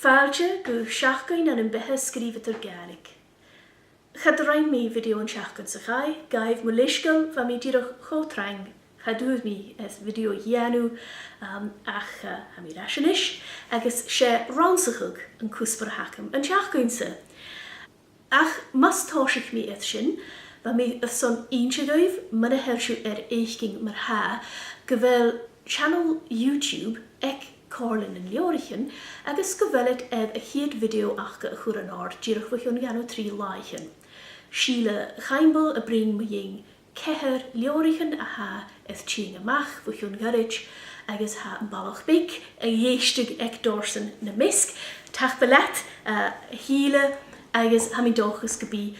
Fáilte go seachgain an bethe scríomhtar Gaelic. Chad rain mi video an seachgain sa chai, gaibh mo leisgal fa mi dírach chotrang. Chadúd mi es video dhéanú ach ha mi raisianis, agus sé ransachug an cúspar hacham an seachgain sa. Ach mas táisich mi eith sin, fa mi son inse gaibh, mana hersú eichging mar ha, gyfel channel YouTube ec Corlin yn leorichin, agus gyfeled a hyd video achga a chwr an ard, dyrach fychion gan o 3 laichen. Sheila chaimbol a brin mying ceher leorichin a ha eth ching amach fychion garage, agus ha yn balach big, a yeistig ec dorsen na misk, tach belet hile, agus ha mi dochus gabi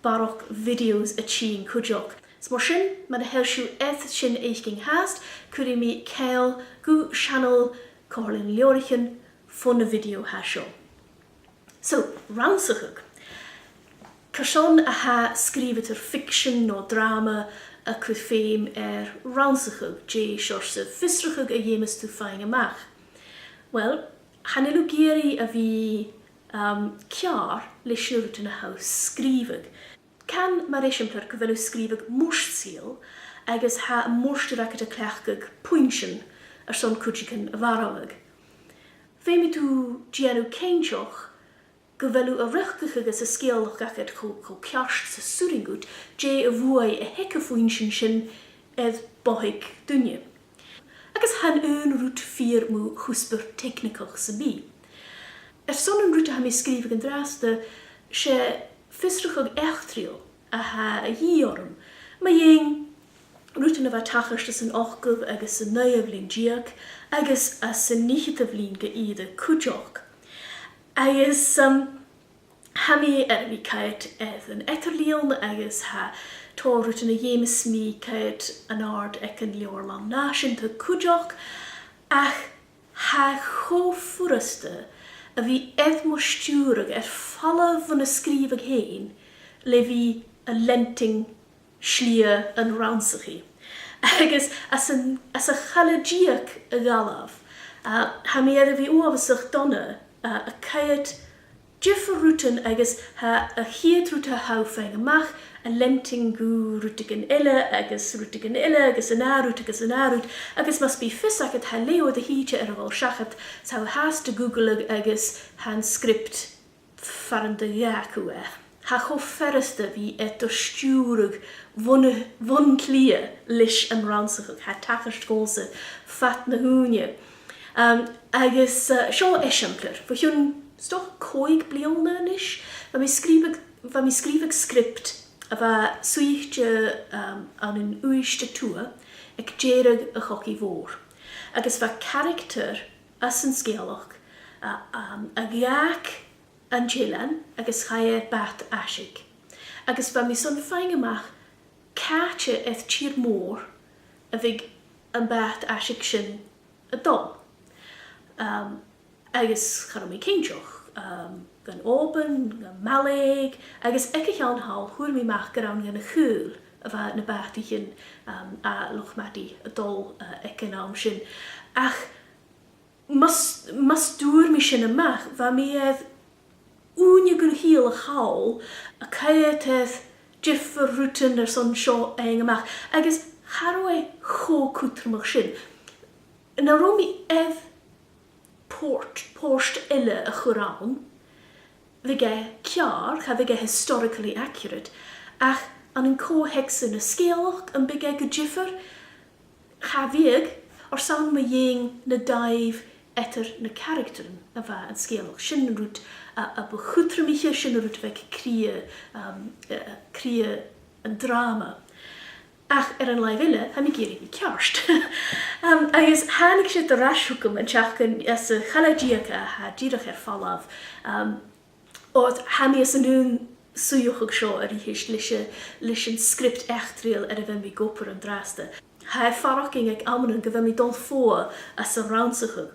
barok videos a ching kujok. Smor sin, ma de hersú eth sin eichging haast, kuri mi keil gu channel Corlin leorichin fun a video hasho. So, ransachug. Kerson a ha skriveter fiction no drama a kufeim ransachug, je shorse visrachug a jemes tu fein amach. Well, hanilu geri a vi kjar lishnurut in a house skrivig. Kan mar esimplar gyfelu skrivig morstsiel, agus ha morsterraket a klechgug puintjen son kujiken varawig. Fe mi tu gianu keinchoch, gyfelu a rychgach agus a sgealach gachet cho kjarst sa suringut, je a vuai a hecca fuintjen sin edd bohig dunje. Agus han root 4 mu husper technicach sa bi. Son een route ha mi skrivig an draste, sé fisrachog echtriol a ha a hiorm, ma jeng Rúten a tachars as an ochgub agus an neuavlin diag, agus as an nichitavlin geide kujok. Agus ha mi mi kait eth an ekerlion, agus ha to rúten a jemes mi kait an ard ek an liorlam nashin te kujok, ach ha cho furaste a vi eth mo sturig falla van a skrivig heen, le vi a lenting slia an ransachi. Agus as a chalagiac a galaf, ha mi vi oavasach donna a kayat jifferruten agus ha a hiedruta haufeng amach a lenting gu rutigen ille agus an arut agus must be fisaket ha leo de hietje erwal shachat sau has de googleg agus han script farn de jakue. Ha cho ferreste vi et o stúrig von klie lish an ransachug, ha tachast gose fat na húnje. Agus seo esiampler, fa hiwn stoch coig bliolna nish, va mi skrivig script a va suichtje an een uiste tua, ec jerig a choki voor. Agus va character as an sgealach, a giac an jilan, agus chaie bat asig. Agus va mi son feingamach kaatje eth cheer mór a vig an bat asig sin a dol. Agus chara mi keinjoch, gan open, gan malig, agus ekki an hal hwyr mi mach garan gan a chul a va na batichen a lochmati a dol ekki naam sin. Ach, mas dŵr mi sin a mach, va mi edd Oenje gur heel a chaal, a kaiet eth jiffer ruten son seo engemach, agus harwe cho kutrmach sin. Na romi eth post ille a churaan, vige kjar, ha vige historically accurate, ach an een co-hexen a skeelach an bige gejiffer, ha vig, or san me jeng na dive etter na characteren, a va an skeelach sin roet, a begoedremiche sin roet vek krie een drama. Ach, an laiville, ha mi gerig mi kjarst. Agus hanig sit a rashukum an tjachken as a chalagiaca ha dirach fallav. Oed ha mi as an doen suyochig seo a rihis lishin script echtriel a vem mi goper an draste. Ha faraching ag amnen gevem mi dol fo as a ransachug.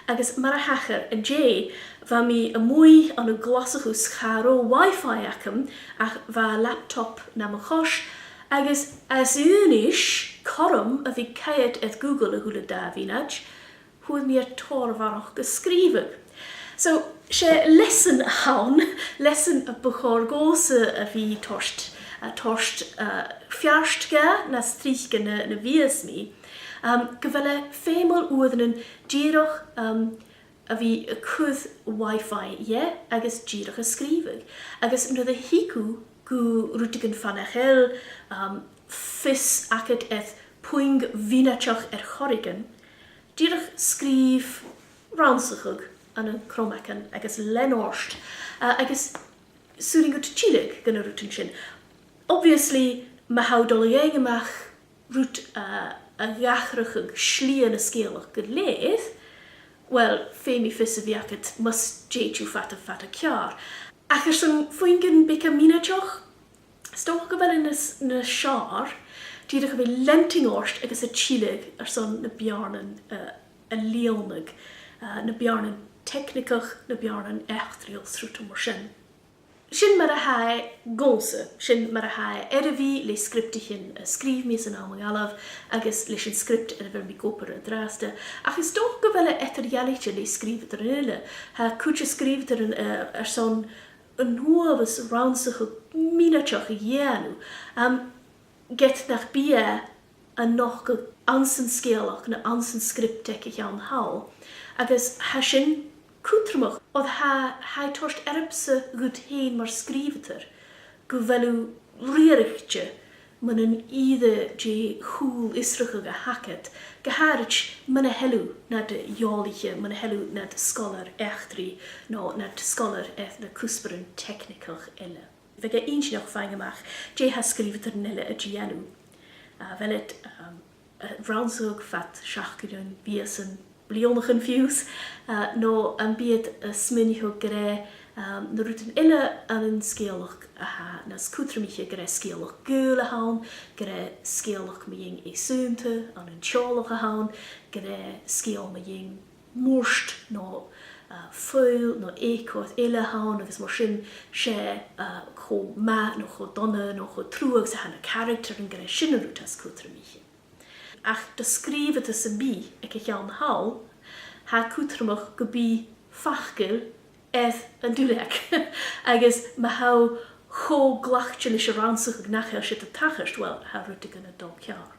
Agus mar a hacher en jay va mi a mwy an a glasachus charo wifi acum ach va laptop na ma chosh agus as unish corum a vi kayet et Google a hula da vinach hwyl mi a tor varach geskriven. So, sé lesson hawn, lesson y bwchor gos y fi torst fiarst ga na strich ga na vies mi. Gyfele femol wydden yn diroch a fi y cwdd Wi-Fi, agos diroch ysgrifig. Agos yn y hiku gw rwytig yn fanachel fys acad eth pwyng vinachach chorigan. Diroch sgrif raunsachug an y cromacan agos lenorst. Agos sŵring gwt chilig gan y rwtyn sin. Obviously, mae hawdol i eingemach rwt a gachrachug slien y sgeelach gydledd, wel, fe mi fys y fi acad mas jeitw fata ciar. Ac ys yn fwyngyn beca minachach, stoch gyfel yn y siar, dydych fe lenting orst agos y chilig ar son na biarnan y leonig, na biarnan technicach, na biarnan echtriol srwt o mor sin. Sin mar a hae gonse, sin mar a hae erfi le scriptichen skrif mis yn amang alaf, agos leis yn script erfer mi goper y draste. Ach is doch gyfele eterialitje le skrivet er yn yle, ha kutje skrivet er yn son yn hwafus raunsach o minachach i jenu. Get nach bia a noch go ansen skeelach na ansen scriptek ich an hal, agos ha sin Cwtrmwch, oedd ha torst erbse gwyd hyn mar skriveter, gwfelw ririchtje, man yn idde je hŵl israchig a hacket, geharich man a helw nad joliche, man a helw nad scholar echtri, no nad scholar eth na cwsberen technicach elle. Fe ge eins nog fangemach, je ha skriveter nelle a gianu. Fel het raunsog fat schachgedun, biesen, Blionach yn ffiws, no yn byd y smynich o gre na rwytyn illa yn yn sgeelach na sgwtrymich gre sgeelach gyl a hawn, gre sgeelach mi yng e sŵnte, yn siolach a hawn, gre sgeel mi yng mwrst no ffwyl, no ecoedd illa hawn, agos mor sy'n se cho ma, no cho donna, no cho trwag sa han y character yn gre sy'n yn rwyt as sgwtrymich. Ach de skrivet is yn bi, ek ich an hal, ha cwtrymach gybi fachgil edd yn dwlec. Agos ma hau cho glachtil is y ransach ag nachel sydd y tachast, wel, ha rwydig yn y dol ciar.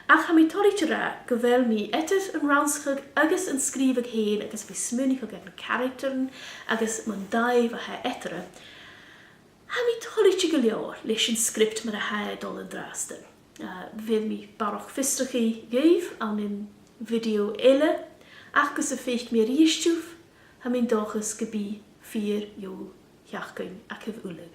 Ach ha mi torri ra, gyfel mi etydd yn ransach agos yn skrifag hen, agos fi smynig ag yn charactern, agos ma'n daif a ha etra. Ha mi torri gilior, leis yn script ma'n a ha dol yn drastan. Fydd mi baroch fistrach i geif an yn fideo ele, ac os y ffeich mi rhystwf, ha mi'n dochus gybi 4 jo hiachgyn ac yf ulig.